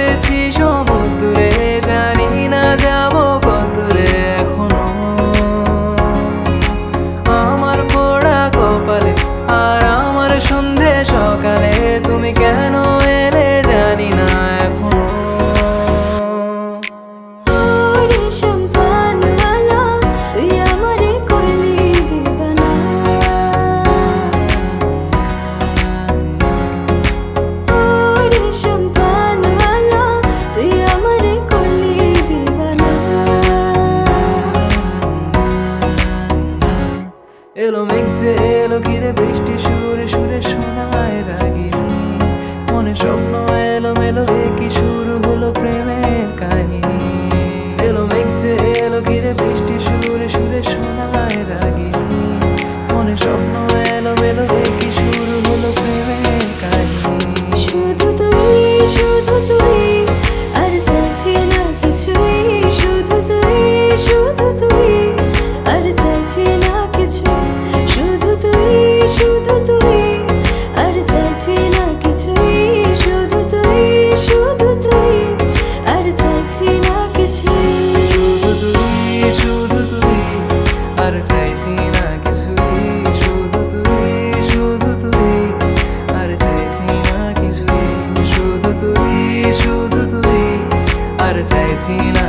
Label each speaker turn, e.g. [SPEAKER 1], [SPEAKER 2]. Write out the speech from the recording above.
[SPEAKER 1] করেছি সমুদ্রে, জানি না যাবো কতদূরে এখনো। আমার পোড়া কপালে আর আমার সন্ধে সকালে তুমি কেন এলে জানি না এখনো। এলো মেঘ যে এলো ঘিরে বৃষ্টি সুরে সুরে শোনায় রাগিনী, মনে স্বপ্ন এলো মেলো কি শুরু হলো প্রেমের কাহিনী। এলো মেঘ যে এলো ঘিরে বৃষ্টি সুরে সুরে শোনায় রাগিনী, মনে স্বপ্ন এলো মেলো কি শুরু হলো প্রেমের কাহিনী।
[SPEAKER 2] শুধু তুই আর চাইছি না কিছুই, শুধু তুই আর চাইছি না কিছু, শুধু তুই আর চাইছি না কিছুই, শুধু তুই আর চাইছি না কিছুই,
[SPEAKER 1] শুধু তুই আর চাইছি না কিছুই, শুধু তুই আর চাইছি না কিছুই, শুধু তুই আর চাইছি না।